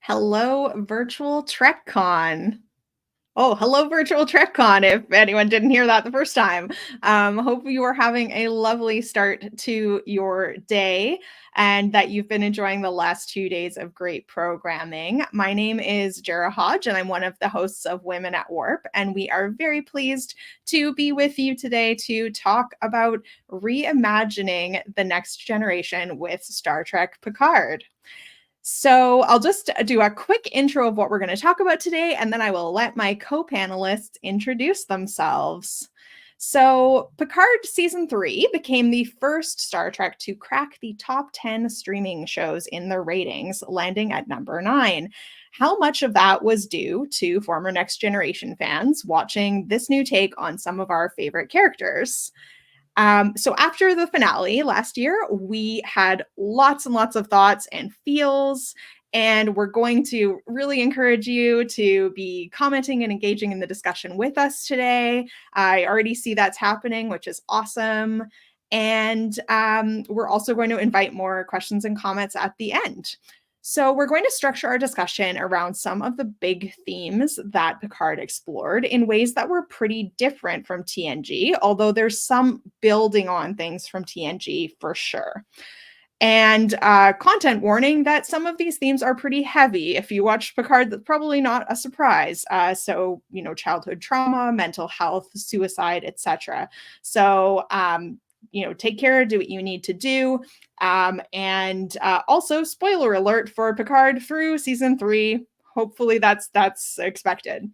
Hello, Virtual TrekCon. Oh, hello, Virtual TrekCon, if anyone didn't hear that the first time. Hope you are having a lovely start to your day and that you've been enjoying the last 2 days of great programming. My name is Jara Hodge, and I'm one of the hosts of Women at Warp, and we are very pleased to be with you today to talk about reimagining the next generation with Star Trek Picard. So I'll just do a quick intro of what we're going to talk about today, and then I will let my co-panelists introduce themselves. So Picard Season 3 became the first Star Trek to crack the top 10 streaming shows in their ratings, landing at number 9. How much of that was due to former Next Generation fans watching this new take on some of our favorite characters? So after the finale last year, we had lots and lots of thoughts and feels, and we're going to really encourage you to be commenting and engaging in the discussion with us today. I already see that's happening, which is awesome. And we're also going to invite more questions and comments at the end. So we're going to structure our discussion around some of the big themes that Picard explored in ways that were pretty different from TNG, although there's some building on things from TNG for sure. And content warning that some of these themes are pretty heavy. If you watch Picard, that's probably not a surprise. So, childhood trauma, mental health, suicide, etc. So, take care, do what you need to do. And also, spoiler alert for Picard through season 3. Hopefully that's expected.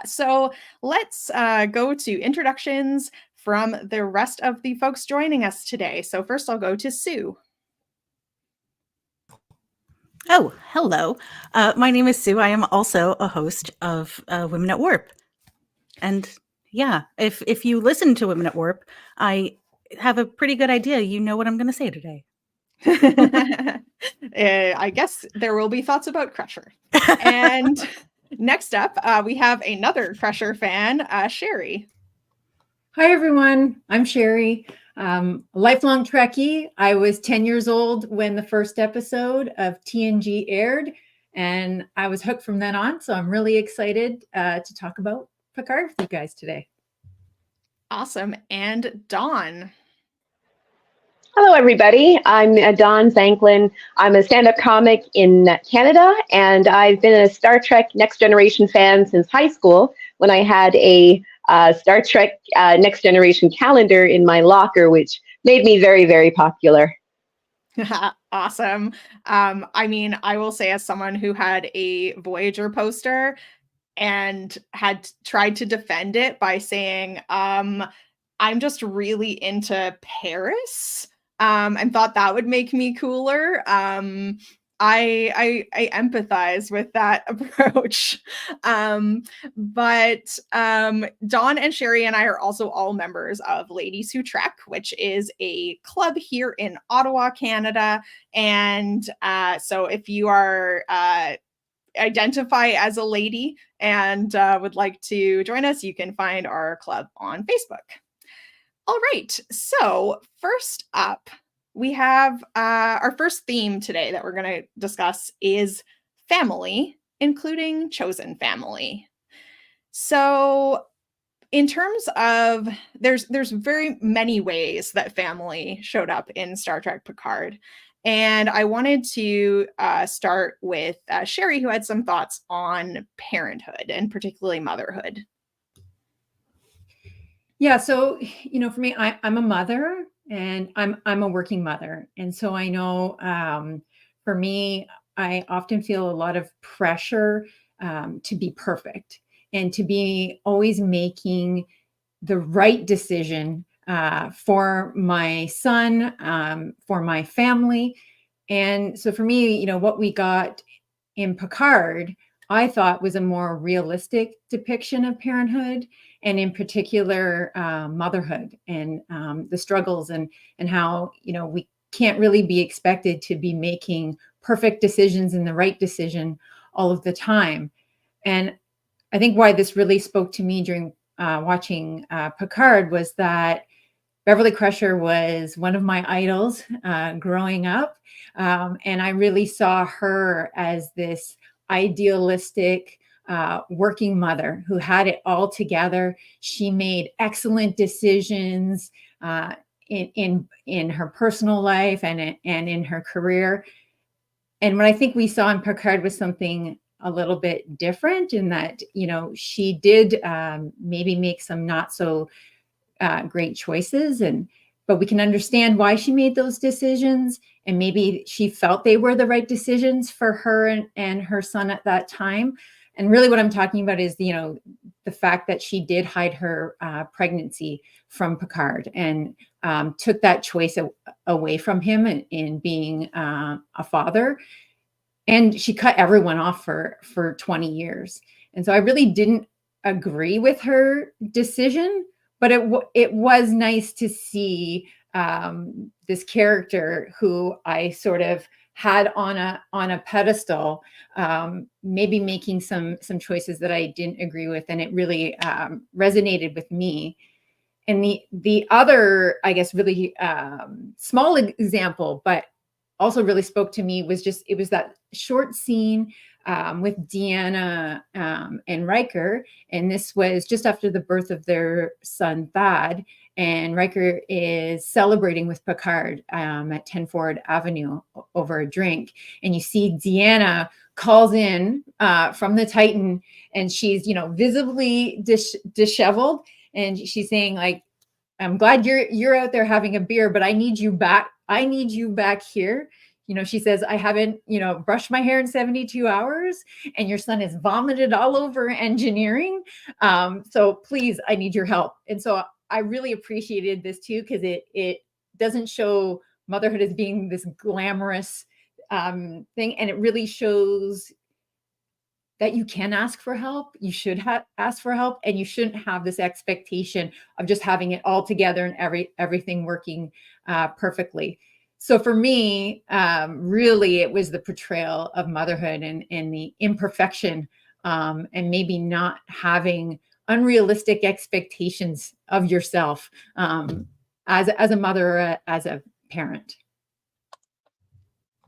So let's go to introductions from the rest of the folks joining us today. So first I'll go to Sue. Oh, hello. My name is Sue. I am also a host of Women at Warp. And yeah, if you listen to Women at Warp, I have a pretty good idea. You know what I'm going to say today. I guess there will be thoughts about Crusher. And next up, we have another Crusher fan, Sherry. Hi, everyone. I'm Sherry. Lifelong Trekkie. I was 10 years old when the first episode of TNG aired, and I was hooked from then on. So I'm really excited to talk about Picard with you guys today. Awesome. And Dawn. Hello, everybody. I'm Dawn Zanklin. I'm a stand-up comic in Canada, and I've been a Star Trek Next Generation fan since high school when I had a Star Trek Next Generation calendar in my locker, which made me very, very popular. Awesome. I will say, as someone who had a Voyager poster and had tried to defend it by saying, I'm just really into Paris, and thought that would make me cooler. I empathize with that approach. But Dawn and Sherry and I are also all members of Ladies Who Trek, which is a club here in Ottawa, Canada. And so if you are identify as a lady and would like to join us, you can find our club on Facebook. All right, so first up, we have our first theme today that we're going to discuss is family, including chosen family. So in terms of, there's very many ways that family showed up in Star Trek Picard. And I wanted to start with Sherry, who had some thoughts on parenthood and particularly motherhood. Yeah, so for me, I'm a mother, and I'm a working mother, and so I know for me, I often feel a lot of pressure to be perfect and to be always making the right decision for my son, for my family. And so for me, what we got in Picard, I thought was a more realistic depiction of parenthood, and in particular, motherhood and the struggles and how, we can't really be expected to be making perfect decisions and the right decision all of the time. And I think why this really spoke to me during watching Picard was that Beverly Crusher was one of my idols growing up. And I really saw her as this idealistic working mother who had it all together. She made excellent decisions in her personal life and in her career. And what I think we saw in Picard was something a little bit different in that, she did maybe make some not so great choices, but we can understand why she made those decisions, and maybe she felt they were the right decisions for her and her son at that time. And really what I'm talking about is, the fact that she did hide her pregnancy from Picard and took that choice away from him in being a father. And she cut everyone off for 20 years. And so I really didn't agree with her decision, but it was nice to see this character who I sort of had on a pedestal, maybe making some choices that I didn't agree with, and it really resonated with me. And the other, I guess, really small example, but also really spoke to me was that short scene with Deanna and Riker. And this was just after the birth of their son, Thad. And Riker is celebrating with Picard at 10 Ford Avenue over a drink. And you see Deanna calls in from the Titan, and she's, visibly disheveled. And she's saying, like, I'm glad you're out there having a beer, but I need you back. I need you back here. She says, I haven't, brushed my hair in 72 hours, and your son has vomited all over engineering. So please, I need your help. And so I really appreciated this too, because it doesn't show motherhood as being this glamorous thing. And it really shows that you can ask for help. You should ask for help, and you shouldn't have this expectation of just having it all together and everything working perfectly. So for me, really, it was the portrayal of motherhood and the imperfection, and maybe not having unrealistic expectations of yourself as a mother or as a parent.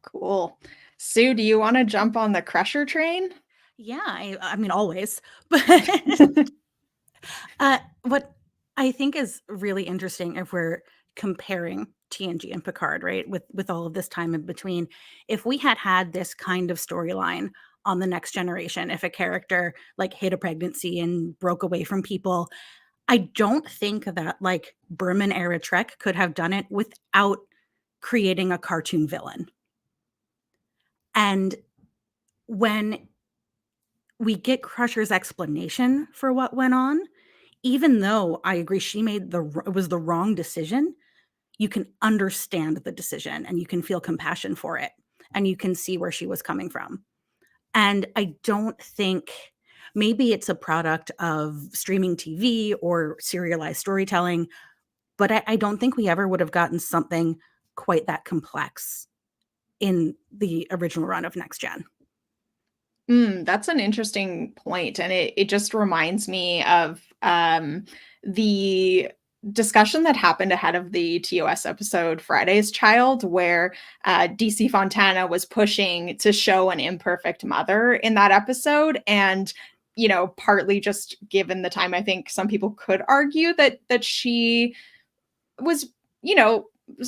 Cool. Sue, do you want to jump on the Crusher train? Yeah, I mean, always. But what I think is really interesting, if we're comparing TNG and Picard, right, with all of this time in between, if we had this kind of storyline on the Next Generation, if a character like hid a pregnancy and broke away from people, I don't think that like Berman era Trek could have done it without creating a cartoon villain. And when we get Crusher's explanation for what went on, even though I agree she made it was the wrong decision, you can understand the decision and you can feel compassion for it and you can see where she was coming from. And I don't think, maybe it's a product of streaming TV or serialized storytelling, but I don't think we ever would have gotten something quite that complex in the original run of Next Gen. That's an interesting point. And it just reminds me of the discussion that happened ahead of the TOS episode Friday's Child, where DC Fontana was pushing to show an imperfect mother in that episode. And, partly just given the time, I think some people could argue that she was,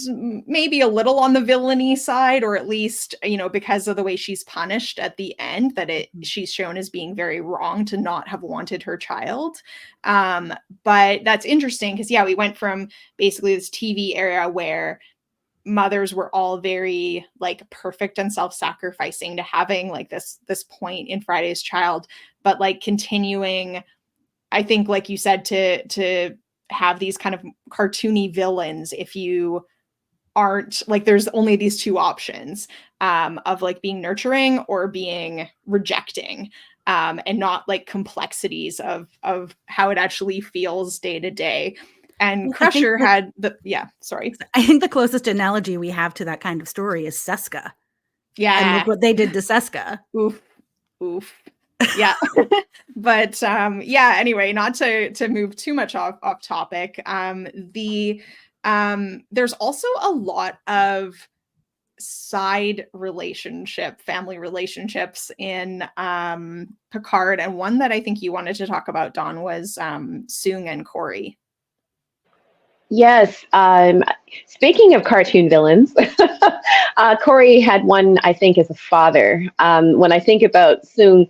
maybe a little on the villainy side, or at least, because of the way she's punished at the end, that she's shown as being very wrong to not have wanted her child. But that's interesting because, we went from basically this TV era where mothers were all very like perfect and self-sacrificing to having like this point in Friday's Child, but like continuing, I think, like you said, to have these kind of cartoony villains if you aren't like, there's only these two options of like being nurturing or being rejecting, and not like complexities of how it actually feels day to day. And Crusher had sorry. I think the closest analogy we have to that kind of story is Seska. Yeah. And look what they did to Seska. Oof. Yeah. But anyway, not to move too much off topic. The There's also a lot of side family relationships in Picard, and one that I think you wanted to talk about, Dawn, was Soong and Corey. Yes. Speaking of cartoon villains, Corey had one, I think, as a father. When I think about Soong,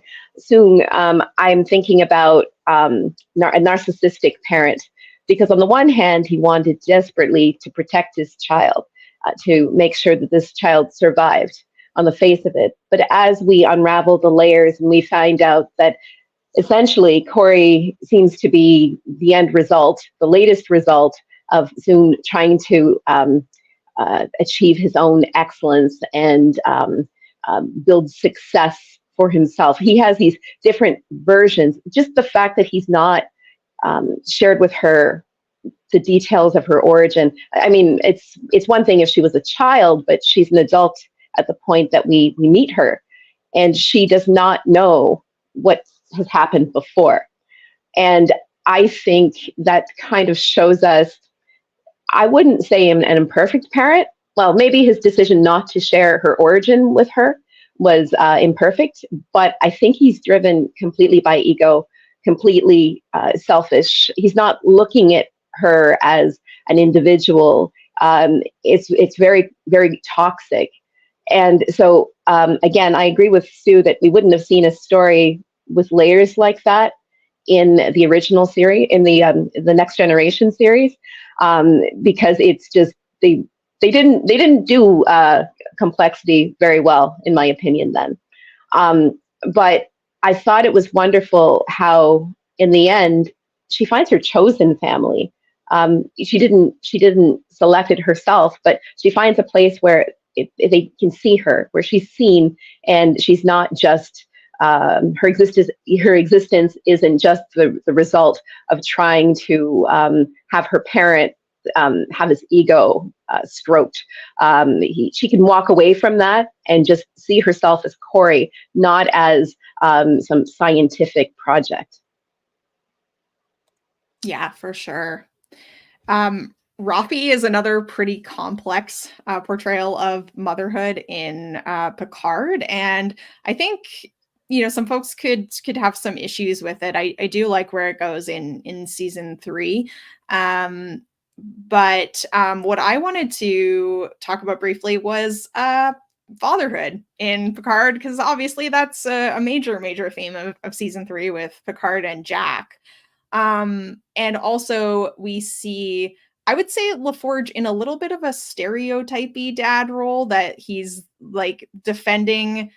I'm thinking about a narcissistic parent, because on the one hand, he wanted desperately to protect his child, to make sure that this child survived on the face of it. But as we unravel the layers and we find out that essentially Corey seems to be the end result, the latest result of Soong trying to achieve his own excellence and build success for himself. He has these different versions. Just the fact that he's not shared with her the details of her origin. I mean, it's one thing if she was a child, but she's an adult at the point that we meet her, and she does not know what has happened before. And I think that kind of shows us, I wouldn't say an imperfect parent. Well, maybe his decision not to share her origin with her was imperfect, but I think he's driven completely by ego, completely selfish. He's not looking at her as an individual. It's very, very toxic. And so, again, I agree with Sue that we wouldn't have seen a story with layers like that in the original series, in the Next Generation series, because it's just they didn't do complexity very well, in my opinion. Then, but I thought it was wonderful how, in the end, she finds her chosen family. She didn't select it herself, but she finds a place where they can see her, where she's seen, and she's not just her existence isn't just the result of trying to have her parent have his ego stroked. She can walk away from that and just see herself as Corey, not as some scientific project. Yeah, for sure. Rafi is another pretty complex portrayal of motherhood in Picard, and I think some folks could have some issues with it. I do like where it goes in season 3, but what I wanted to talk about briefly was fatherhood in Picard, because obviously that's a major theme of season 3 with Picard and Jack. And also we see, I would say, LaForge in a little bit of a stereotypy dad role, that he's like defending,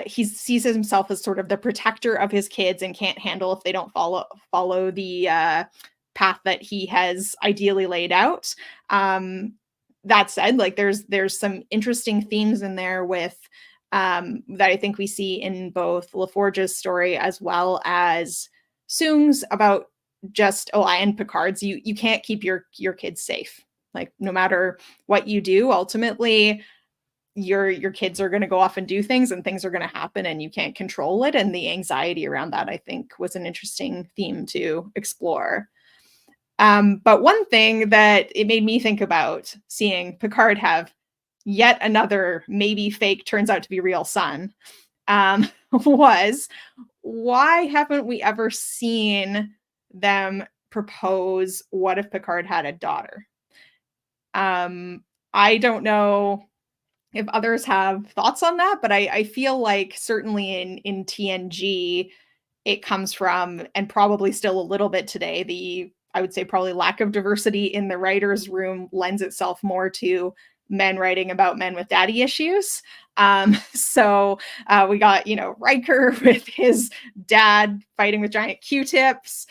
he sees himself as sort of the protector of his kids and can't handle if they don't follow the path that he has ideally laid out. That said, like there's some interesting themes in there with that I think we see in both LaForge's story as well as Soong's, about just and Picard's. You can't keep your kids safe. Like, no matter what you do, ultimately your kids are going to go off and do things, and things are going to happen, and you can't control it. And the anxiety around that, I think, was an interesting theme to explore. But one thing that it made me think about, seeing Picard have yet another maybe fake, turns out to be real son, was, why haven't we ever seen them propose what if Picard had a daughter? I don't know if others have thoughts on that, but I feel like certainly in TNG, it comes from, and probably still a little bit today, I would say probably lack of diversity in the writer's room lends itself more to men writing about men with daddy issues. So we got, Riker with his dad fighting with giant Q-tips.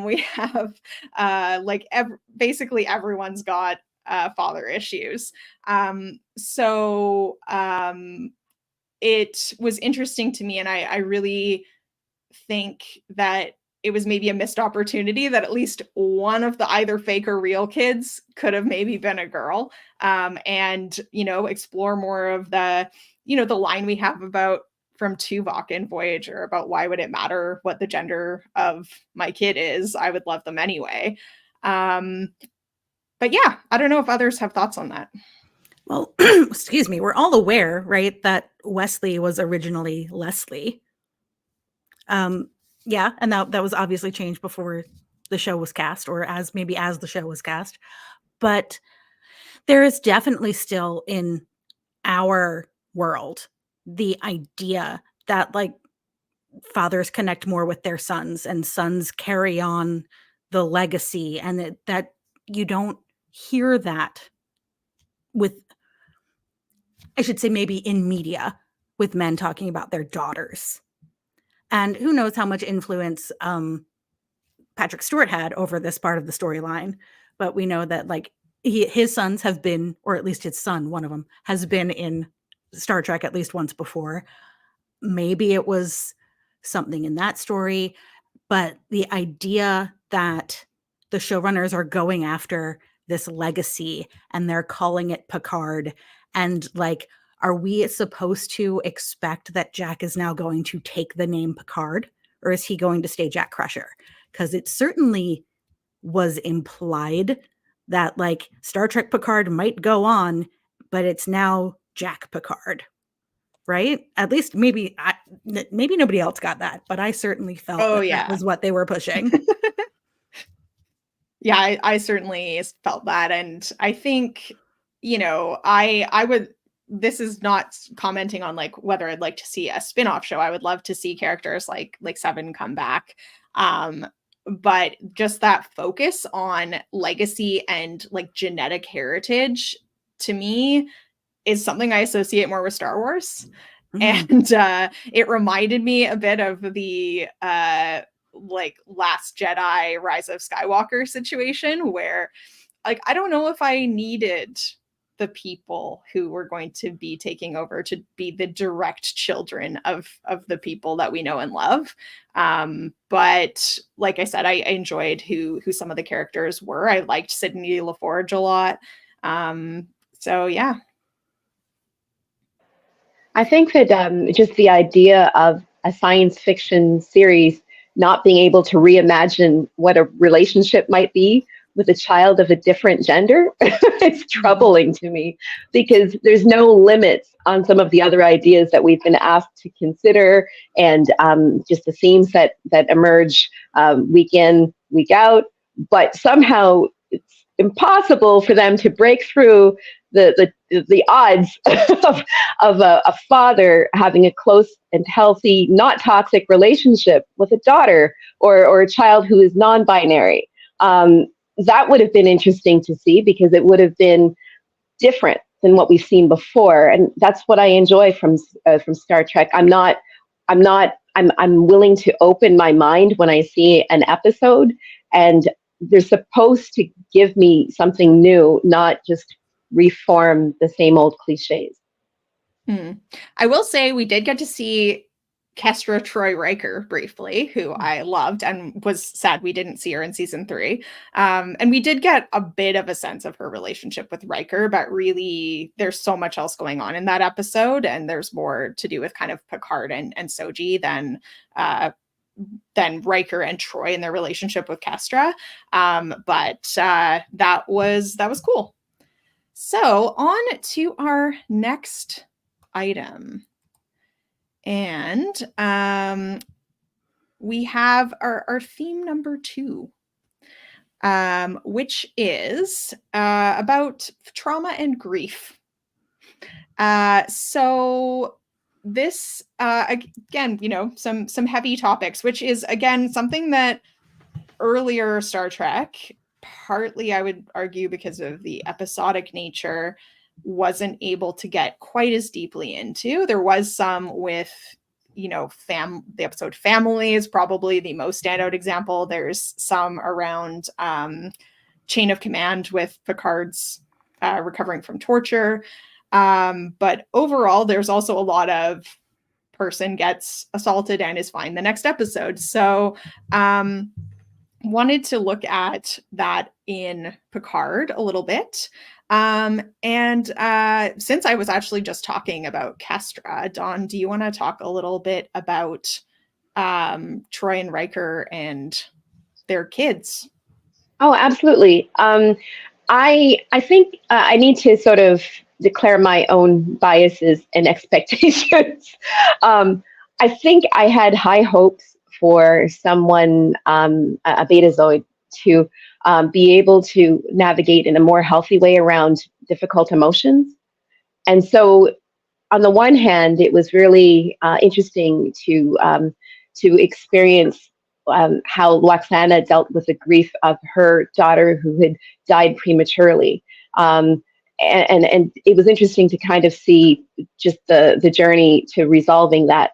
We have basically everyone's got father issues. So it was interesting to me, and I really think that it was maybe a missed opportunity that at least one of the either fake or real kids could have maybe been a girl, and explore more of the the line we have about from Tuvok and Voyager about why would it matter what the gender of my kid is? I would love them anyway. But But yeah, I don't know if others have thoughts on that. Well, excuse me, we're all aware, right, that Wesley was originally Leslie. Yeah, and that was obviously changed before the show was cast, or as the show was cast. But there is definitely still in our world the idea that like fathers connect more with their sons and sons carry on the legacy, and that you don't hear that with, I should say, maybe in media with men talking about their daughters. And who knows how much influence Patrick Stewart had over this part of the storyline. But we know that like his sons have been, or at least his son, one of them, has been in Star Trek at least once before. Maybe it was something in that story. But the idea that the showrunners are going after this legacy and they're calling it Picard, and like, are we supposed to expect that Jack is now going to take the name Picard, or is he going to stay Jack Crusher? Because it certainly was implied that like Star Trek Picard might go on, but it's now Jack Picard, right? At least maybe nobody else got that, but I certainly felt that was what they were pushing. Yeah, I certainly felt that. And I think, you know, I would, this is not commenting on like whether I'd like to see a spin-off show. I would love to see characters like Seven come back. But just that focus on legacy and like genetic heritage to me is something I associate more with Star Wars. And it reminded me a bit of the like Last Jedi Rise of Skywalker situation, where like I don't know if I needed the people who were going to be taking over to be the direct children of the people that we know and love. But like I said, I enjoyed who some of the characters were. I liked Sidney LaForge a lot. So yeah. I think that just the idea of a science fiction series not being able to reimagine what a relationship might be with a child of a different gender, it's troubling to me, because there's no limits on some of the other ideas that we've been asked to consider, and just the themes that emerge week in, week out. But somehow it's impossible for them to break through the odds of a father having a close and healthy, not toxic relationship with a daughter or a child who is non-binary. That would have been interesting to see, because it would have been different than what we've seen before, and that's what I enjoy from Star Trek. I'm willing to open my mind when I see an episode, and they're supposed to give me something new, not just reform the same old cliches. I will say we did get to see Kestra Troy Riker briefly, who I loved, and was sad we didn't see her in season 3. And we did get a bit of a sense of her relationship with Riker, but really there's so much else going on in that episode, and there's more to do with kind of Picard and Soji than Riker and Troy and their relationship with Kestra. But that was cool. So on to our next item. And we have our theme number 2, which is about trauma and grief. So this, again, you know, some heavy topics, which is, again, something that earlier Star Trek, partly I would argue because of the episodic nature, wasn't able to get quite as deeply into. There was some with, you know, the episode Family is probably the most standout example. There's some around Chain of Command with Picard's recovering from torture. But overall, there's also a lot of person gets assaulted and is fine the next episode. So wanted to look at that in Picard a little bit. And since I was actually just talking about Kestra, Dawn, do you want to talk a little bit about Troy and Riker and their kids? Oh, absolutely. I think I need to sort of declare my own biases and expectations. I think I had high hopes for someone, a betazoid, to be able to navigate in a more healthy way around difficult emotions. And so, on the one hand, it was really interesting to experience how Loxana dealt with the grief of her daughter who had died prematurely. And it was interesting to kind of see just the journey to resolving that.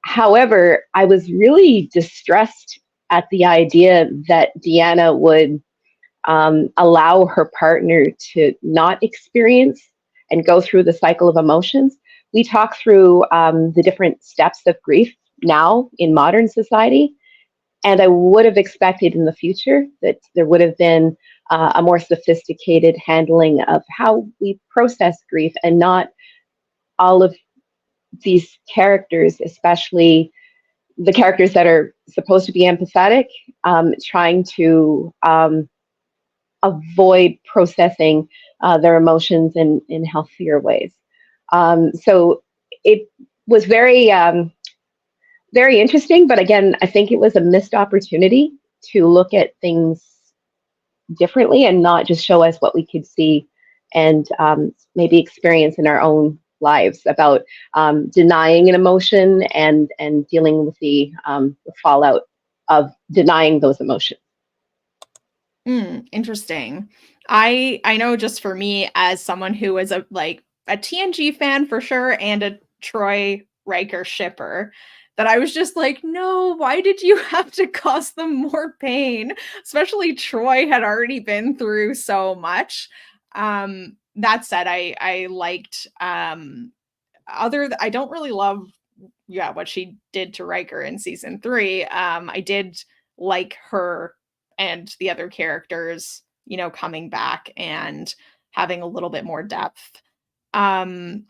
However, I was really distressed at the idea that Deanna would allow her partner to not experience and go through the cycle of emotions. We talk through the different steps of grief now in modern society, and I would have expected in the future that there would have been a more sophisticated handling of how we process grief, and not all of these characters, especially the characters that are supposed to be empathetic, trying to avoid processing their emotions in healthier ways. So it was very interesting, but again, I think it was a missed opportunity to look at things differently and not just show us what we could see and maybe experience in our own lives about denying an emotion and dealing with the fallout of denying those emotions. Interesting. I know, just for me, as someone who is a TNG fan for sure and a Troy Riker shipper, that I was just like, no, why did you have to cause them more pain? Especially Troy had already been through so much. That said, I liked I don't really love what she did to Riker in season 3. I did like her and the other characters, coming back and having a little bit more depth. And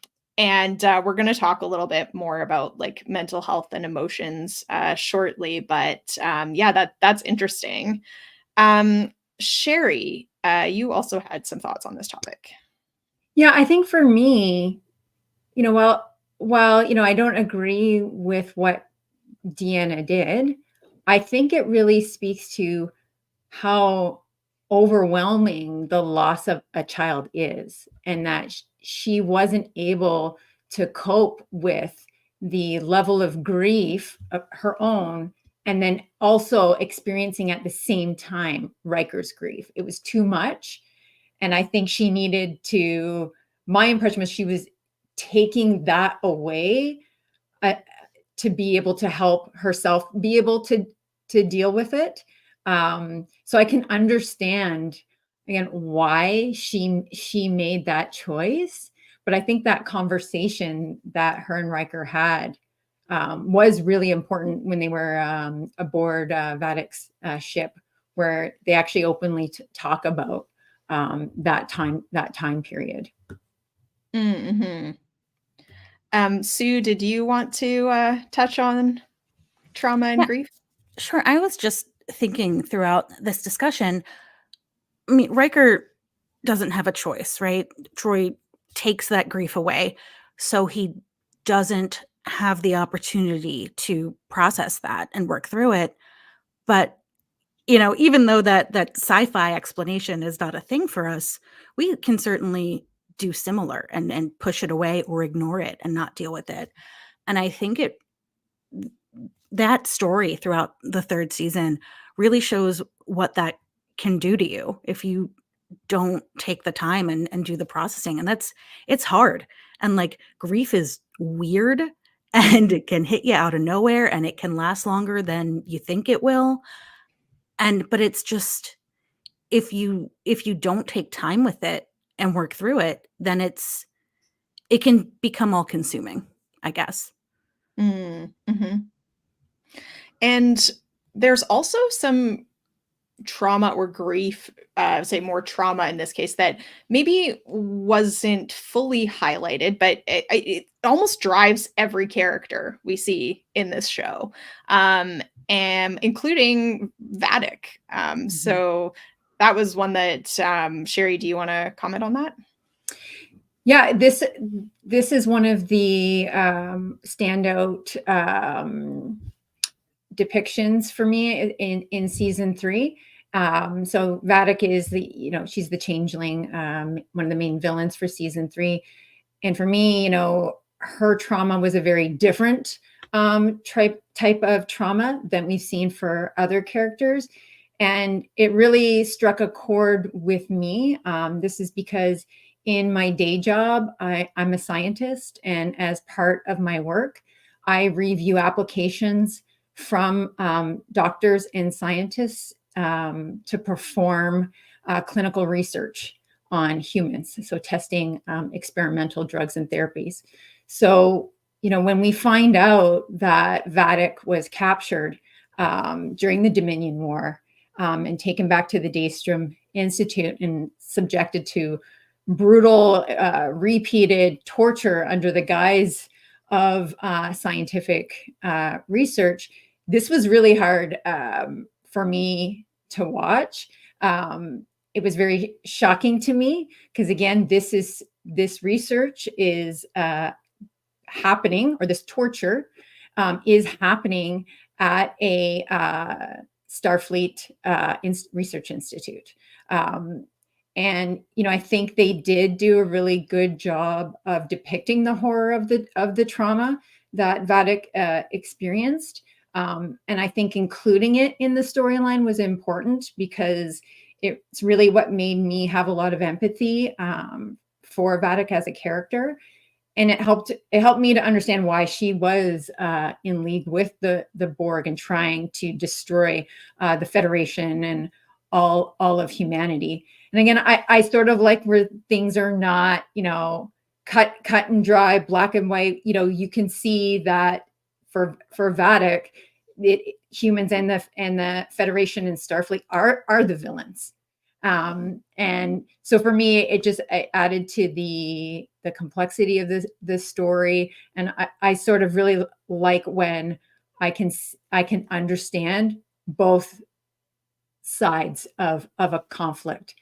we're going to talk a little bit more about like mental health and emotions shortly, but that's interesting. Sherry, you also had some thoughts on this topic. Yeah, I think for me, while I don't agree with what Deanna did, I think it really speaks to how overwhelming the loss of a child is, and that she wasn't able to cope with the level of grief of her own, and then also experiencing at the same time Riker's grief. It was too much. And I think she needed to, my impression was she was taking that away to be able to help herself be able to deal with it. So I can understand, again, why she made that choice. But I think that conversation that her and Riker had was really important when they were aboard Vadic's ship, where they actually openly talk about that time period. Mm-hmm. Sue, did you want to touch on trauma and grief? Sure. I was just thinking throughout this discussion, I mean, Riker doesn't have a choice, right? Troy takes that grief away, so he doesn't have the opportunity to process that and work through it. But, even though that sci-fi explanation is not a thing for us, we can certainly do similar and push it away or ignore it and not deal with it. And I think that story throughout the 3rd season really shows what that can do to you if you don't take the time and do the processing. And it's hard. And like, grief is weird, and it can hit you out of nowhere, and it can last longer than you think it will. But it's just, if you don't take time with it and work through it, then it can become all consuming, I guess. Mm-hmm. And there's also some trauma or grief, say more trauma in this case, that maybe wasn't fully highlighted, but it almost drives every character we see in this show, and including Vadic. So that was one that Sherry, do you want to comment on that? Yeah, this is one of the standout depictions for me in season 3. So Vadic is she's the changeling, one of the main villains for season 3. And for me, her trauma was a very different type of trauma than we've seen for other characters. And it really struck a chord with me. This is because in my day job, I'm a scientist. And as part of my work, I review applications from doctors and scientists to perform clinical research on humans, so testing experimental drugs and therapies. So, when we find out that Vadic was captured during the Dominion War and taken back to the Daystrom Institute and subjected to brutal, repeated torture under the guise of scientific research, this was really hard for me to watch. It was very shocking to me because, again, this research is happening, or this torture is happening at a Starfleet Research Institute. And I think they did do a really good job of depicting the horror of the trauma that Vadic experienced. And I think including it in the storyline was important because it's really what made me have a lot of empathy for Vadic as a character. And it helped me to understand why she was in league with the Borg and trying to destroy the Federation and all of humanity. And again, I sort of like where things are not, cut and dry, black and white. You can see that for Vadic, humans and the Federation and Starfleet are the villains. And so for me, it just added to the complexity of the story. And I sort of really like when I can understand both sides of a conflict.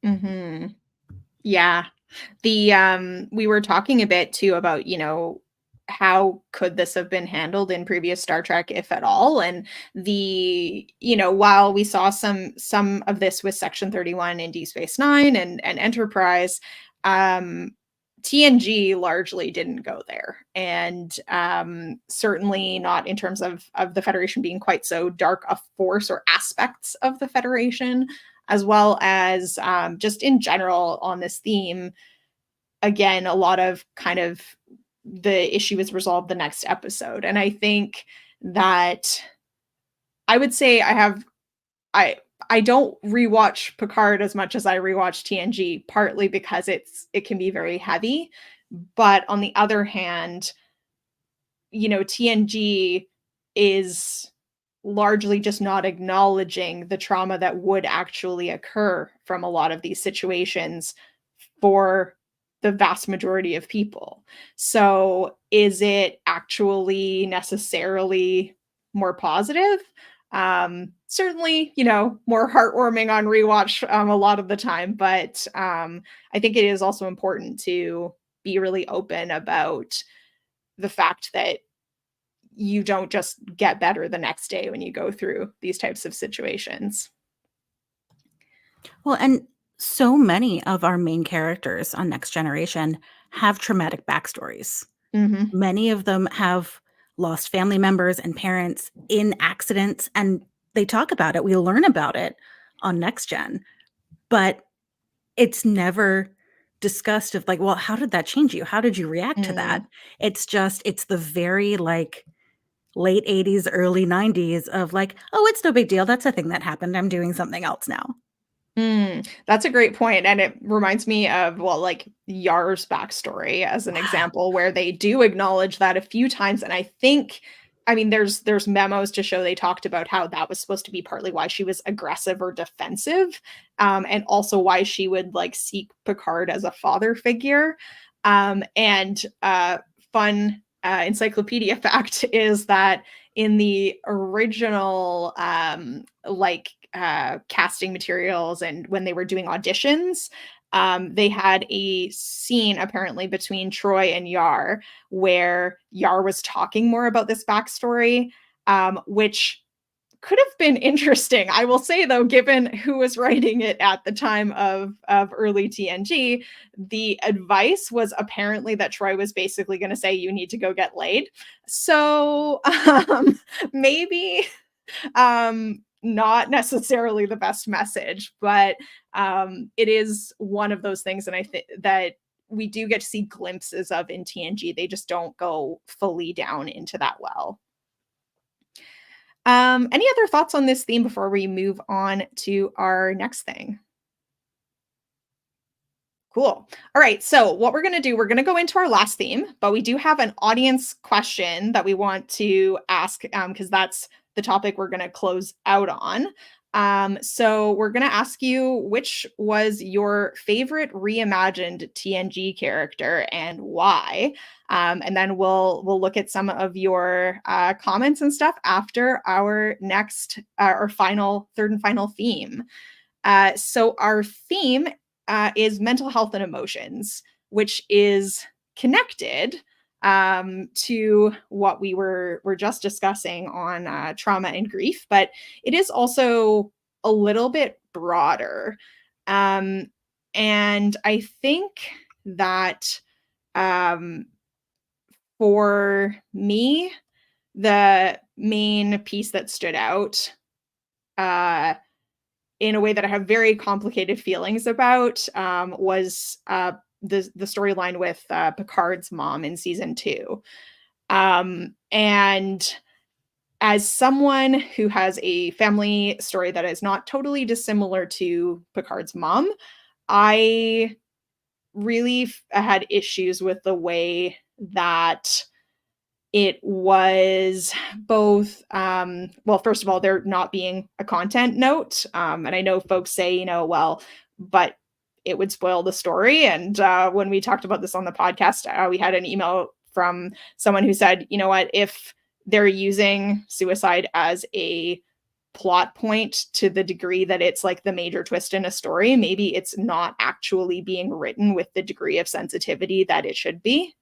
Mm-hmm. Yeah. We were talking a bit too about, how could this have been handled in previous Star Trek, if at all? And while we saw some of this with Section 31 in Deep Space Nine and Enterprise, TNG largely didn't go there. And certainly not in terms of the Federation being quite so dark a force or aspects of the Federation, as well as just in general on this theme. Again, a lot of kind of the issue is resolved the next episode. And I think that I would say I don't rewatch Picard as much as I rewatch TNG, partly because it can be very heavy. But on the other hand, TNG is largely just not acknowledging the trauma that would actually occur from a lot of these situations for the vast majority of people. So is it actually necessarily more positive? Certainly, more heartwarming on rewatch a lot of the time, but I think it is also important to be really open about the fact that you don't just get better the next day when you go through these types of situations. Well, and so many of our main characters on Next Generation have traumatic backstories. Mm-hmm. Many of them have lost family members and parents in accidents, and they talk about it. We learn about it on Next Gen, but it's never discussed of like, well, how did that change you? How did you react to that? It's the very like late 80s, early 90s of like, oh, it's no big deal. That's a thing that happened. I'm doing something else now. That's a great point. And it reminds me of, like Yar's backstory as an example, where they do acknowledge that a few times. And I think, there's memos to show they talked about how that was supposed to be partly why she was aggressive or defensive, and also why she would like seek Picard as a father figure. And fun encyclopedia fact is that in the original casting materials and when they were doing auditions, they had a scene apparently between Troy and Yar where Yar was talking more about this backstory, which could have been interesting. I will say, though, given who was writing it at the time of early TNG, the advice was apparently that Troy was basically going to say, you need to go get laid. So maybe not necessarily the best message, but it is one of those things that I think that we do get to see glimpses of in TNG. They just don't go fully down into that well. Any other thoughts on this theme before we move on to our next thing? Cool. All right. So what we're going to do, we're going to go into our last theme, but we do have an audience question that we want to ask because that's the topic we're going to close out on. So we're going to ask you, which was your favorite reimagined TNG character and why? And then we'll look at some of your comments and stuff after our next, our third and final theme. So our theme is mental health and emotions, which is connected to what we were just discussing on trauma and grief, but it is also a little bit broader. And I think that for me, the main piece that stood out in a way that I have very complicated feelings about was the storyline with Picard's mom in season 2. And as someone who has a family story that is not totally dissimilar to Picard's mom, I really had issues with the way that it was both, well, first of all, there not being a content note. And I know folks say, well, but it would spoil the story. And when we talked about this on the podcast, we had an email from someone who said, you know what, if they're using suicide as a plot point to the degree that it's like the major twist in a story, maybe it's not actually being written with the degree of sensitivity that it should be.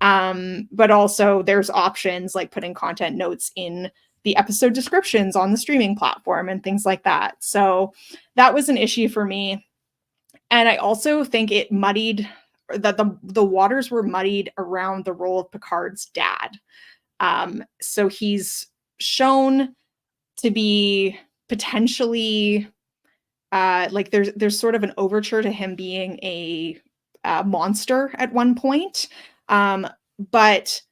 But also there's options like putting content notes in the episode descriptions on the streaming platform and things like that. So that was an issue for me. And I also think it muddied, that the waters were muddied around the role of Picard's dad. So he's shown to be potentially like there's sort of an overture to him being a monster at one point. But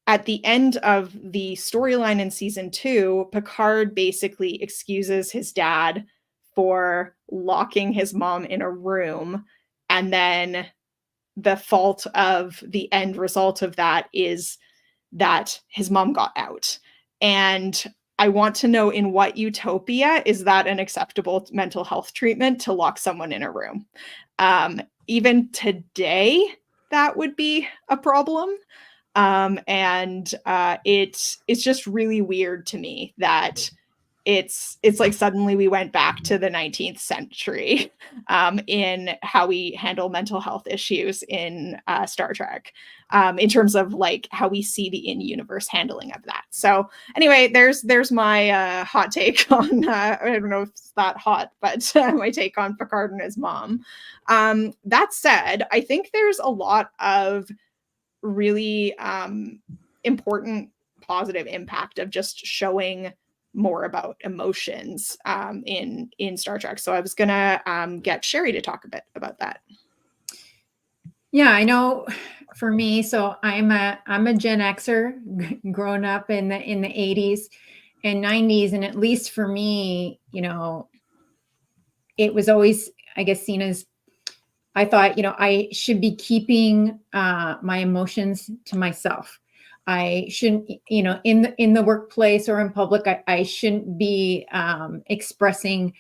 at the end of the storyline in season 2, Picard basically excuses his dad for locking his mom in a room. And then the fault of the end result of that is that his mom got out. And I want to know, in what utopia is that an acceptable mental health treatment to lock someone in a room? Even today, that would be a problem. And it's just really weird to me that it's like suddenly we went back to the 19th century in how we handle mental health issues in Star Trek, in terms of like how we see the in-universe handling of that. So anyway, there's my hot take on, I don't know if it's that hot, but my take on Picard and his mom. That said, I think there's a lot of really important positive impact of just showing more about emotions in Star Trek. So I was gonna get Sherry to talk a bit about that. Yeah, I know for me, so I'm a Gen Xer, grown up in the 80s and 90s, and at least for me, it was always, I guess, seen as, I thought, I should be keeping my emotions to myself. I shouldn't, in the workplace or in public, I shouldn't be expressing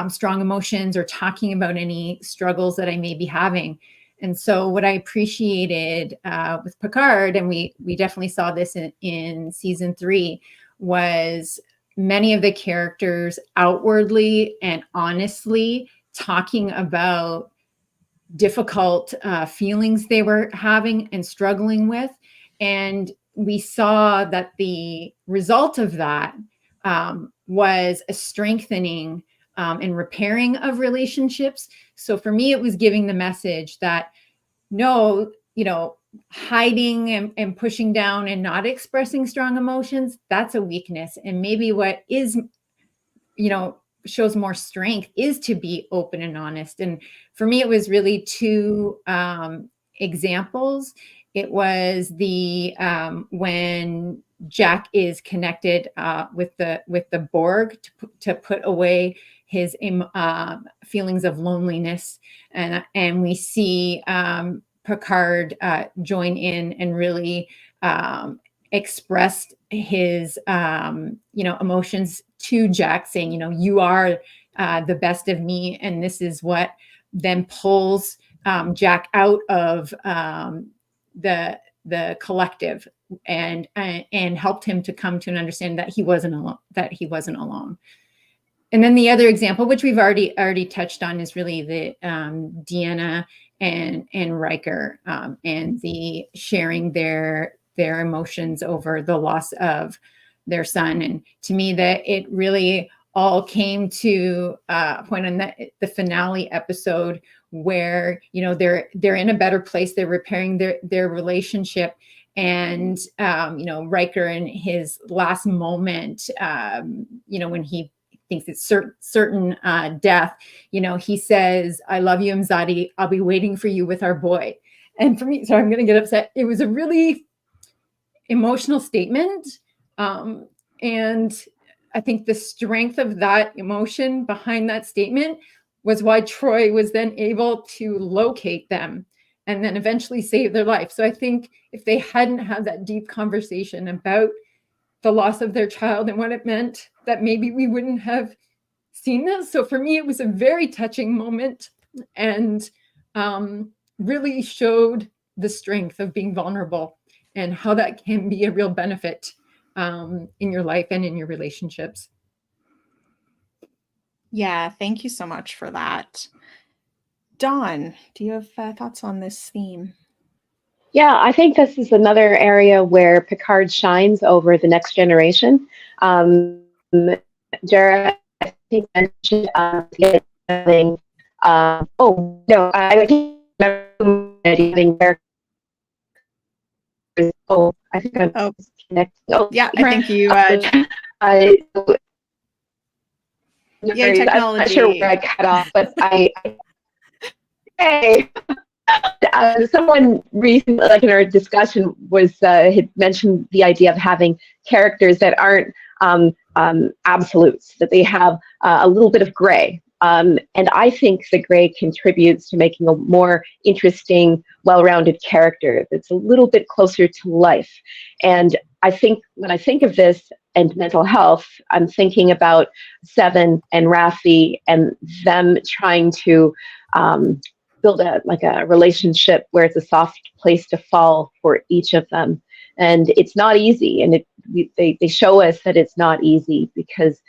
strong emotions or talking about any struggles that I may be having. And so what I appreciated with Picard, and we definitely saw this in season 3, was many of the characters outwardly and honestly talking about difficult feelings they were having and struggling with. And we saw that the result of that was a strengthening and repairing of relationships. So for me, it was giving the message that no, hiding and pushing down and not expressing strong emotions, that's a weakness. And maybe what is, shows more strength is to be open and honest. And for me, it was really two examples. It was the when Jack is connected with the Borg to put away his feelings of loneliness, and we see Picard join in and really expressed his emotions to Jack, saying, you are the best of me, and this is what then pulls Jack out of the collective and helped him to come to an understanding that he wasn't alone. And then the other example, which we've already touched on, is really the Deanna and Riker and the sharing their emotions over the loss of their son. And to me, that it really all came to a point on the finale episode where they're in a better place, they're repairing their relationship, and Riker in his last moment, when he thinks it's certain death, he says, "I love you, Mzadi. I'll be waiting for you with our boy." And for me, sorry, I'm going to get upset. It was a really emotional statement. And I think the strength of that emotion behind that statement was why Troy was then able to locate them and then eventually save their life. So I think if they hadn't had that deep conversation about the loss of their child and what it meant, that maybe we wouldn't have seen this. So for me, it was a very touching moment and really showed the strength of being vulnerable and how that can be a real benefit in your life and in your relationships. Yeah, thank you so much for that. Dawn, do you have thoughts on this theme? Yeah, I think this is another area where Picard shines over the Next Generation. Jara, I think, mentioned having, I having characters. I think I'm connected. Yeah, I think you. Yeah, technology. I'm not sure where I cut off, but hey. Someone recently, like in our discussion, had mentioned the idea of having characters that aren't absolutes, that they have a little bit of gray. And I think the gray contributes to making a more interesting, well-rounded character that's a little bit closer to life. And I think when I think of this and mental health, I'm thinking about Seven and Raffi and them trying to build a relationship where it's a soft place to fall for each of them. And it's not easy. And they show us that it's not easy because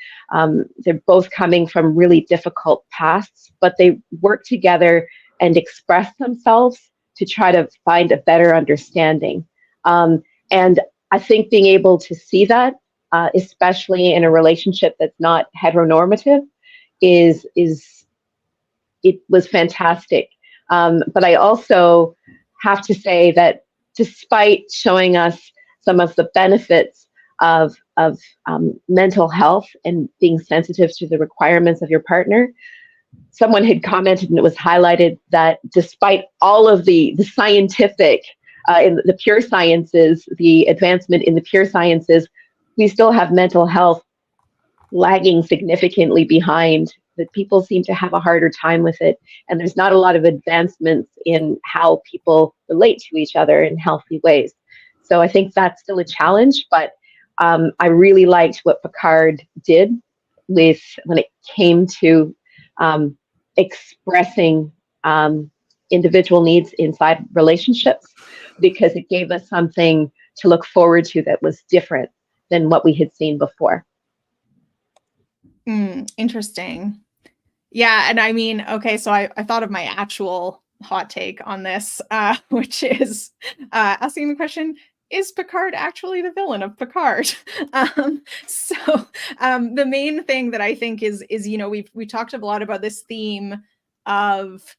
they're both coming from really difficult pasts, but they work together and express themselves to try to find a better understanding. And I think being able to see that, especially in a relationship that's not heteronormative, it was fantastic. But I also have to say that despite showing us some of the benefits of mental health and being sensitive to the requirements of your partner, someone had commented, and it was highlighted, that despite all of the scientific, in the pure sciences, the advancement in the pure sciences, we still have mental health lagging significantly behind. That people seem to have a harder time with it, and there's not a lot of advancements in how people relate to each other in healthy ways. So I think that's still a challenge, but I really liked what Picard did when it came to expressing individual needs inside relationships, because it gave us something to look forward to that was different than what we had seen before. Interesting. Yeah, and I mean, okay, so I thought of my actual hot take on this, which is asking the question, is Picard actually the villain of Picard? So the main thing that I think is we talked a lot about this theme of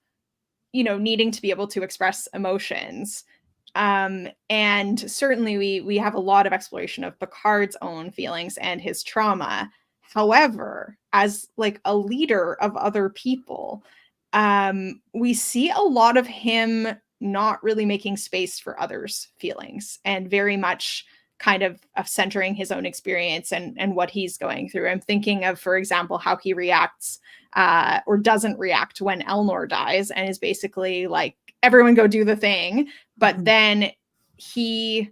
needing to be able to express emotions. And certainly we have a lot of exploration of Picard's own feelings and his trauma. However, as like a leader of other people, we see a lot of him not really making space for others' feelings and very much kind of centering his own experience and what he's going through. I'm thinking of, for example, how he reacts or doesn't react when Elnor dies and is basically like, everyone go do the thing. But then he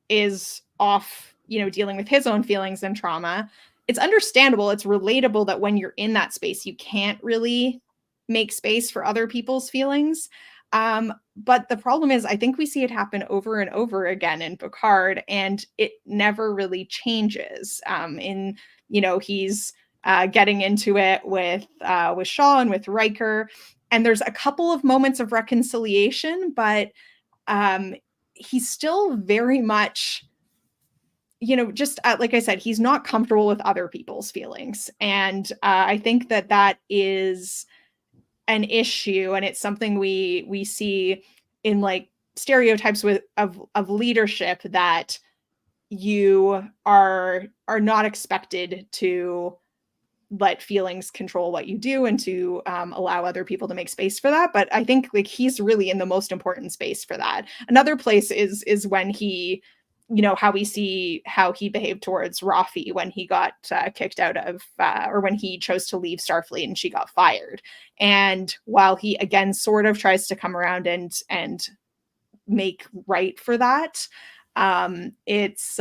is off, dealing with his own feelings and trauma. It's understandable. It's relatable that when you're in that space, you can't really make space for other people's feelings. But the problem is, I think we see it happen over and over again in Picard, and it never really changes. He's getting into it with Shaw and with Riker, and there's a couple of moments of reconciliation, but he's still very much, just like I said, he's not comfortable with other people's feelings, and I think that is an issue, and it's something we see in like stereotypes of leadership, that you are not expected to let feelings control what you do and to allow other people to make space for that. But I think like he's really in the most important space for that. Another place is when he, how we see how he behaved towards Rafi when he got kicked out of, or when he chose to leave Starfleet and she got fired. And while he again sort of tries to come around and make right for that, it's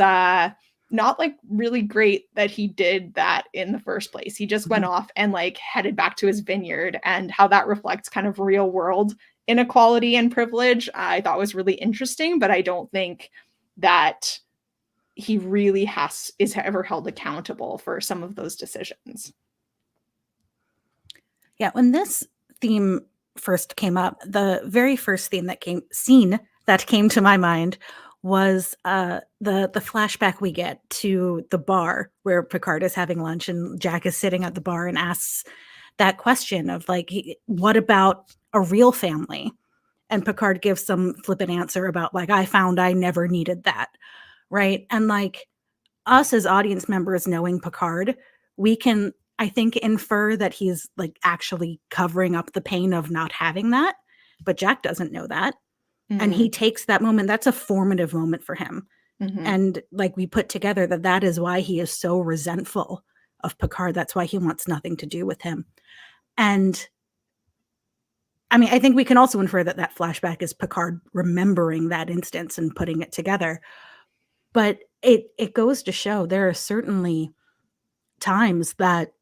not like really great that he did that in the first place. He just went off and like headed back to his vineyard, and how that reflects kind of real world inequality and privilege, I thought was really interesting, but I don't think that he really is ever held accountable for some of those decisions. Yeah, when this theme first came up, the very first scene that came to my mind was the flashback we get to the bar where Picard is having lunch and Jack is sitting at the bar and asks that question of like, what about a real family? And Picard gives some flippant answer about like, I found I never needed that. Right. And like us as audience members knowing Picard, we can, I think, infer that he's like actually covering up the pain of not having that. But Jack doesn't know that. And he takes that moment. That's a formative moment for him. And like we put together that is why he is so resentful of Picard. That's why he wants nothing to do with him. And I mean, I think we can also infer that flashback is Picard remembering that instance and putting it together. But it goes to show there are certainly times that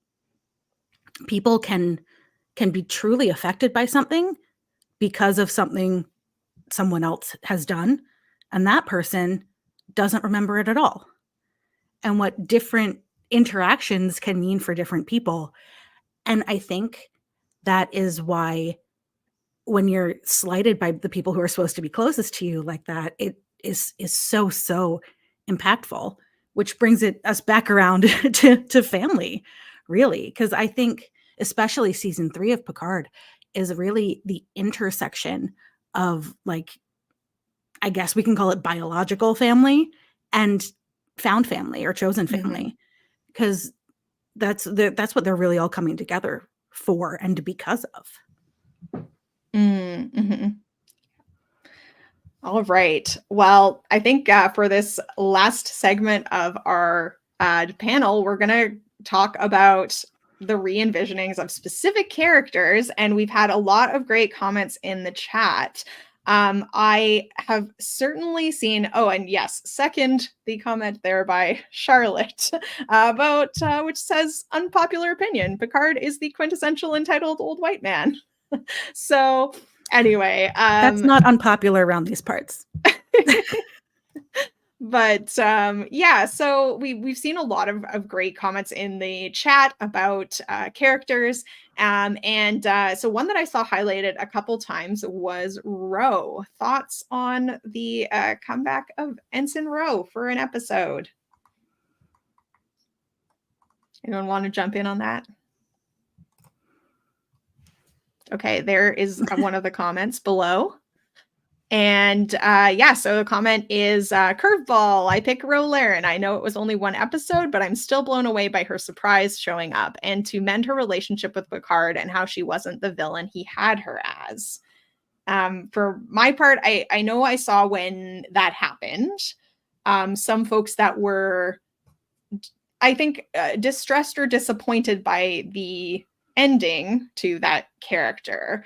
people can be truly affected by something because of something someone else has done, and that person doesn't remember it at all. And what different interactions can mean for different people. And I think that is why when you're slighted by the people who are supposed to be closest to you like that, it is so impactful, which brings us back around to family, really. Because I think especially season 3 of Picard is really the intersection of like, I guess we can call it biological family and found family or chosen family, because that's what they're really all coming together for and because of. All right. Well, I think for this last segment of our panel, we're going to talk about the re-envisionings of specific characters, and we've had a lot of great comments in the chat. I have certainly seen, and yes, second the comment there by Charlotte about which says, unpopular opinion, Picard is the quintessential entitled old white man. So anyway, that's not unpopular around these parts. But yeah, so we've seen a lot of great comments in the chat about characters. So one that I saw highlighted a couple times was Ro. Thoughts on the comeback of Ensign Ro for an episode? Anyone want to jump in on that? Okay, there is one of the comments below. And yeah, so the comment is curveball. I pick Ro Laren. I know it was only one episode, but I'm still blown away by her surprise showing up and to mend her relationship with Picard and how she wasn't the villain he had her as. For my part, I know I saw when that happened, some folks that were, I think, distressed or disappointed by the ending to that character.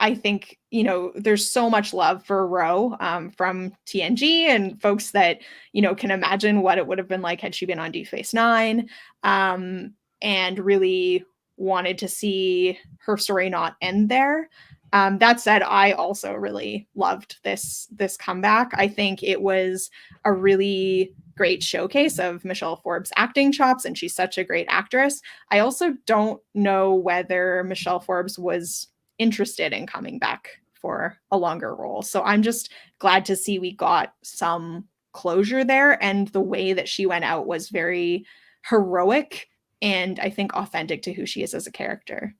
I think, you know, there's so much love for Ro from TNG and folks that, you know, can imagine what it would have been like had she been on Deep Space Nine, and really wanted to see her story not end there. That said, I also really loved this comeback. I think it was a really great showcase of Michelle Forbes' acting chops, and she's such a great actress. I also don't know whether Michelle Forbes was interested in coming back for a longer role. So I'm just glad to see we got some closure there. And the way that she went out was very heroic and I think authentic to who she is as a character.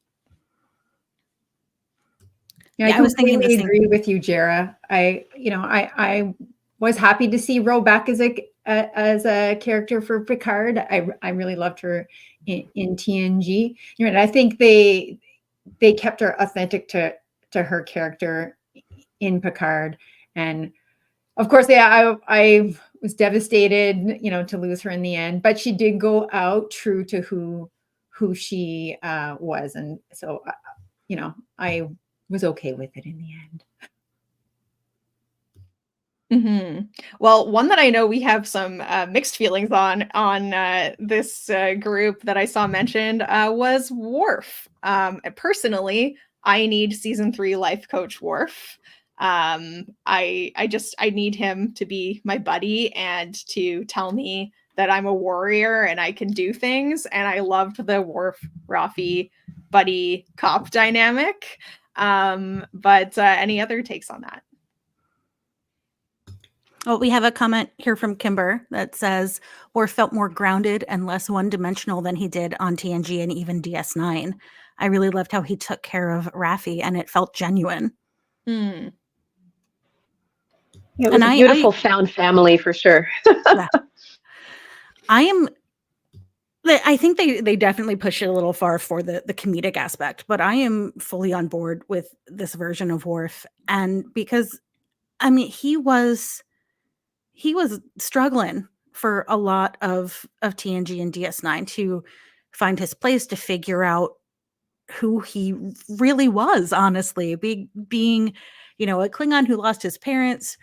Yeah, I was thinking the same. Agree with you, Jara. I was happy to see Ro back as a character for Picard. I really loved her in TNG. You know, and I think they kept her authentic to her character in Picard. And of course, yeah, I was devastated, you know, to lose her in the end, but she did go out true to who she was. And so, you know, I was okay with it in the end. Mm-hmm. Well, one that I know we have some mixed feelings on this group that I saw mentioned was Worf. Personally, I need season 3 life coach Worf. I need him to be my buddy and to tell me that I'm a warrior and I can do things. And I loved the Worf Rafi buddy cop dynamic. But any other takes on that? Oh, we have a comment here from Kimber that says, Worf felt more grounded and less one-dimensional than he did on TNG and even DS9. I really loved how he took care of Raffi, and it felt genuine. Mm. Yeah, it was a beautiful found family for sure. Yeah. I think they definitely push it a little far for the comedic aspect, but I am fully on board with this version of Worf. And because, I mean, he was struggling for a lot of TNG and DS9 to find his place, to figure out who he really was, honestly. Being, you know, a Klingon who lost his parents,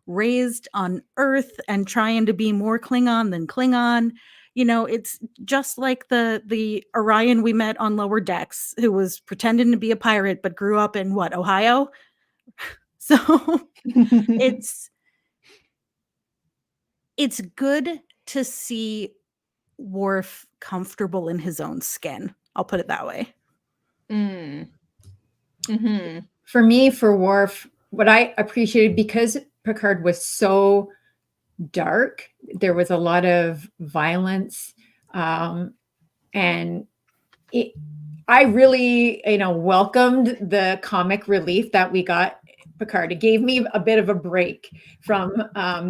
raised on Earth and trying to be more Klingon than Klingon. You know, it's just like the Orion we met on Lower Decks, who was pretending to be a pirate but grew up in what, Ohio? So it's good to see Worf comfortable in his own skin. I'll put it that way. Mm. Mm-hmm. For me, for Worf, what I appreciated, because Picard was so dark, there was a lot of violence, and I really, you know, welcomed the comic relief that we got Picard. It gave me a bit of a break from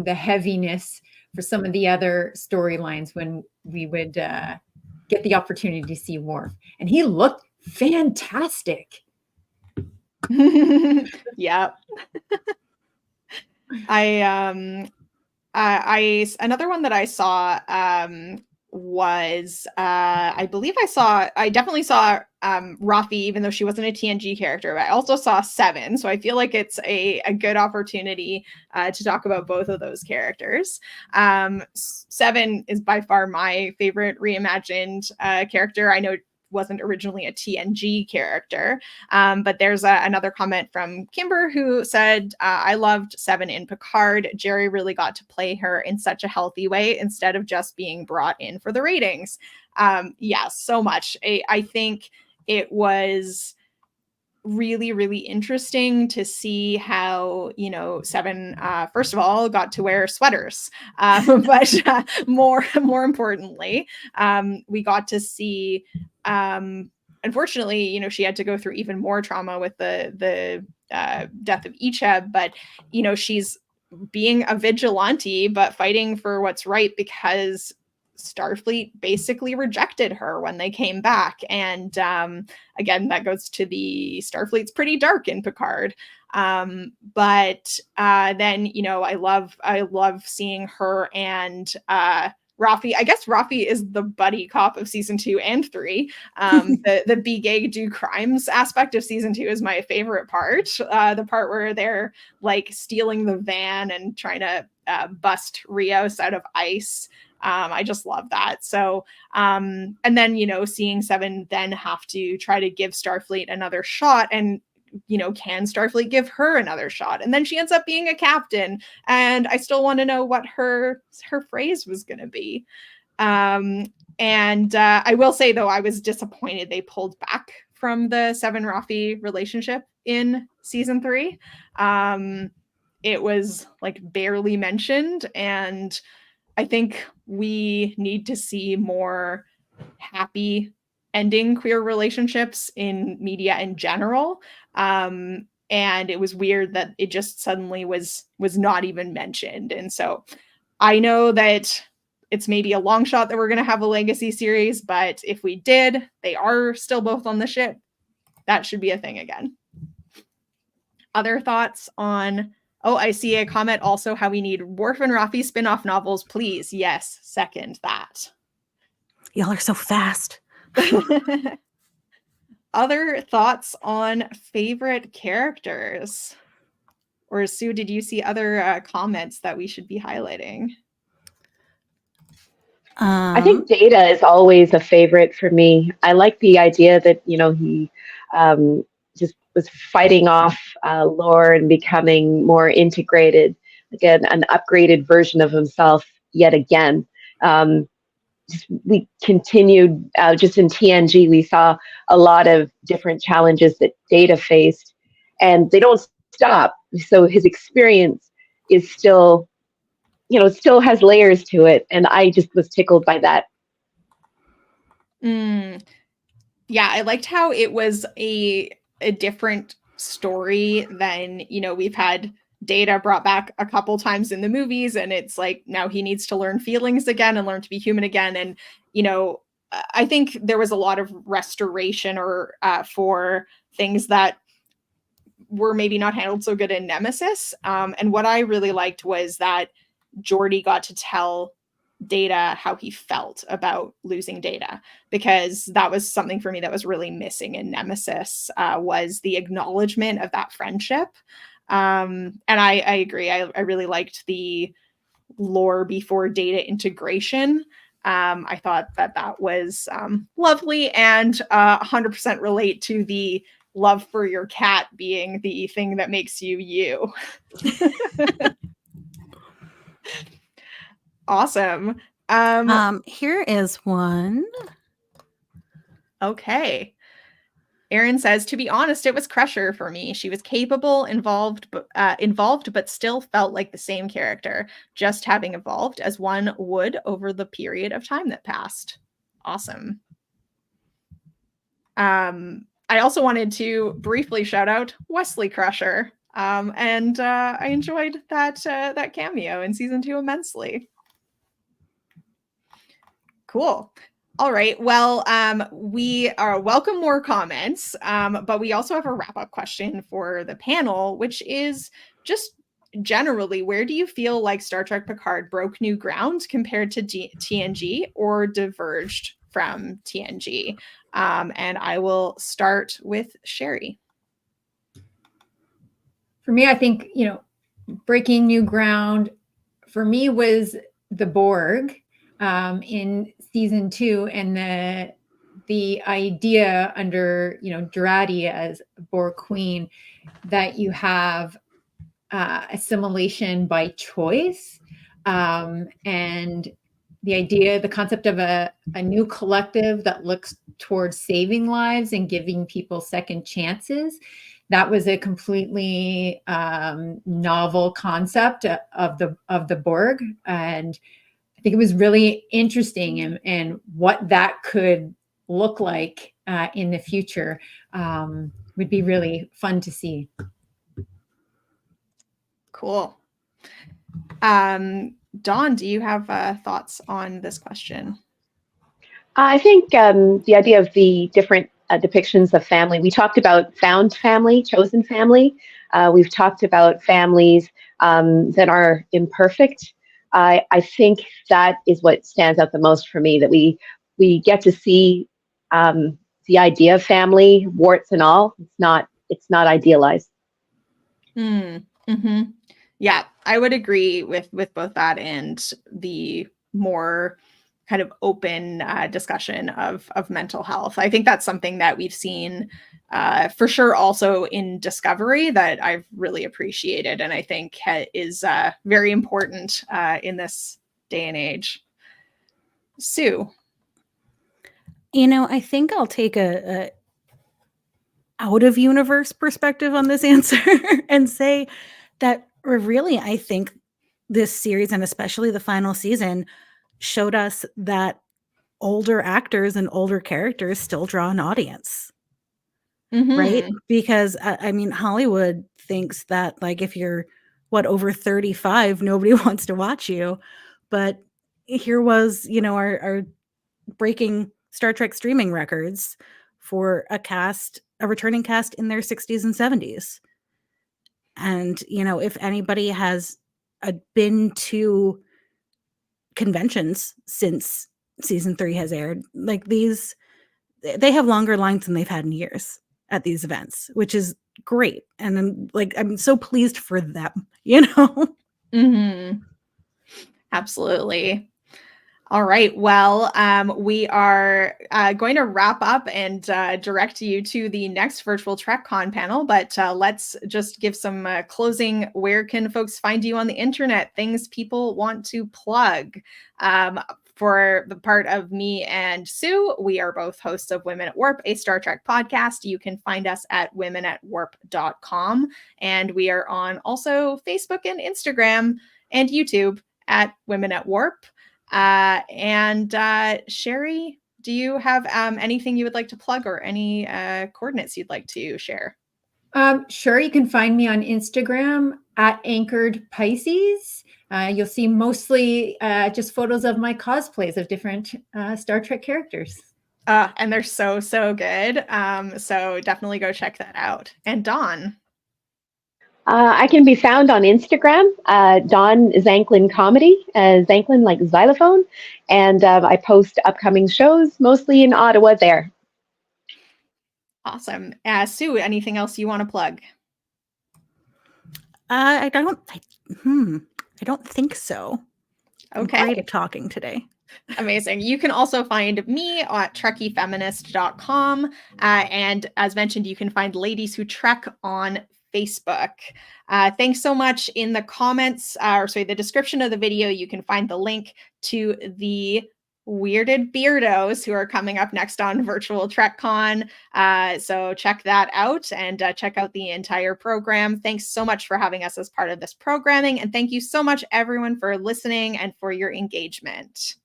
the heaviness for some of the other storylines when we would get the opportunity to see Worf, and he looked fantastic. Yeah. Another one that I saw was I definitely saw Rafi, even though she wasn't a TNG character, but I also saw Seven. So I feel like it's a good opportunity to talk about both of those characters. Seven is by far my favorite reimagined character. I know wasn't originally a TNG character. But there's another comment from Kimber who said, I loved Seven in Picard. Jerry really got to play her in such a healthy way instead of just being brought in for the ratings. Yes, so much. I think it was really, really interesting to see how, Seven, first of all, got to wear sweaters. But more importantly, we got to see, unfortunately, she had to go through even more trauma with the death of Icheb, but, she's being a vigilante, but fighting for what's right because Starfleet basically rejected her when they came back. And again, that goes to the Starfleet's pretty dark in Picard. But then, I love seeing her and Rafi. I guess Rafi is the buddy cop of season 2 and 3. The be gay, do crimes aspect of season 2 is my favorite part. The part where they're like stealing the van and trying to bust Rios out of ice. I just love that. So, and then, seeing Seven then have to try to give Starfleet another shot, and, can Starfleet give her another shot? And then she ends up being a captain, and I still want to know what her phrase was going to be. And I will say, though, I was disappointed they pulled back from the Seven Rafi relationship in season 3. It was like barely mentioned, and I think we need to see more happy ending queer relationships in media in general. And it was weird that it just suddenly was not even mentioned. And so I know that it's maybe a long shot that we're going to have a legacy series, but if we did, they are still both on the ship. That should be a thing again. Other thoughts on... Oh, I see a comment also how we need Worf and Rafi spin-off novels, please. Yes, second that. Y'all are so fast. Other thoughts on favorite characters? Or Sue, did you see other comments that we should be highlighting? I think Data is always a favorite for me. I like the idea that, he just was fighting off lore and becoming more integrated, again, an upgraded version of himself yet again. We continued, just in TNG, we saw a lot of different challenges that Data faced, and they don't stop. So his experience is still, still has layers to it, and I just was tickled by that. Yeah, I liked how it was a different story than, we've had Data brought back a couple times in the movies, and it's like now he needs to learn feelings again and learn to be human again. And, I think there was a lot of restoration or for things that were maybe not handled so good in Nemesis. And what I really liked was that Geordi got to tell Data how he felt about losing Data, because that was something for me that was really missing in Nemesis, was the acknowledgement of that friendship. And I agree. I really liked the lore before Data integration. I thought that was lovely, and 100% relate to the love for your cat being the thing that makes you you. Awesome. Here is one. Okay. Aaron says, to be honest, it was Crusher for me. She was capable, involved, but still felt like the same character, just having evolved as one would over the period of time that passed. Awesome. I also wanted to briefly shout out Wesley Crusher. And I enjoyed that cameo in season 2 immensely. Cool. All right. Well, we are welcome more comments, but we also have a wrap-up question for the panel, which is just generally, where do you feel like Star Trek Picard broke new ground compared to TNG or diverged from TNG? And I will start with Sherry. For me, I think, breaking new ground for me was the Borg in season 2, and the idea under, Durati as Borg Queen, that you have assimilation by choice, and the concept of a new collective that looks towards saving lives and giving people second chances. That was a completely novel concept of the Borg, and I think it was really interesting, and what that could look like in the future would be really fun to see. Cool. Dawn, do you have thoughts on this question? I think the idea of the different depictions of family, we talked about found family, chosen family. We've talked about families that are imperfect. I think that is what stands out the most for me, that we get to see the idea of family, warts and all. It's not idealized. Mm-hmm. Yeah, I would agree with both that and the more kind of open discussion of mental health. I think that's something that we've seen for sure also in Discovery that I've really appreciated, and I think is very important in this day and age. Sue? I think I'll take a out of universe perspective on this answer and say that really, I think this series, and especially the final season, showed us that older actors and older characters still draw an audience. Mm-hmm. Right? Because I mean, Hollywood thinks that like if you're over 35, nobody wants to watch you. But here was, our breaking Star Trek streaming records for a returning cast in their 60s and 70s. And, if anybody has been to conventions since season 3 has aired, like they have longer lines than they've had in years at these events, which is great. And I'm so pleased for them, Mm-hmm. Absolutely. All right. Well, we are going to wrap up and direct you to the next virtual TrekCon panel, but let's just give some closing. Where can folks find you on the internet? Things people want to plug. For the part of me and Sue, we are both hosts of Women at Warp, a Star Trek podcast. You can find us at womenatwarp.com. And we are on also Facebook and Instagram and YouTube at Women at Warp. Sherry, do you have anything you would like to plug or any coordinates you'd like to share? Sure. You can find me on Instagram at Anchored Pisces. You'll see mostly just photos of my cosplays of different Star Trek characters. And they're so good. So definitely go check that out. And Dawn? I can be found on Instagram, Dawn Zanklin Comedy, Zanklin like xylophone, and I post upcoming shows, mostly in Ottawa there. Awesome. Sue, anything else you want to plug? I don't think so. Okay. I'm great at talking today. Amazing. You can also find me at trekkiefeminist.com. And as mentioned, you can find Ladies Who Trek on Facebook. Thanks so much. In the comments, the description of the video, you can find the link to the Weirded Beardos who are coming up next on Virtual TrekCon. So check that out and check out the entire program. Thanks so much for having us as part of this programming. And thank you so much, everyone, for listening and for your engagement.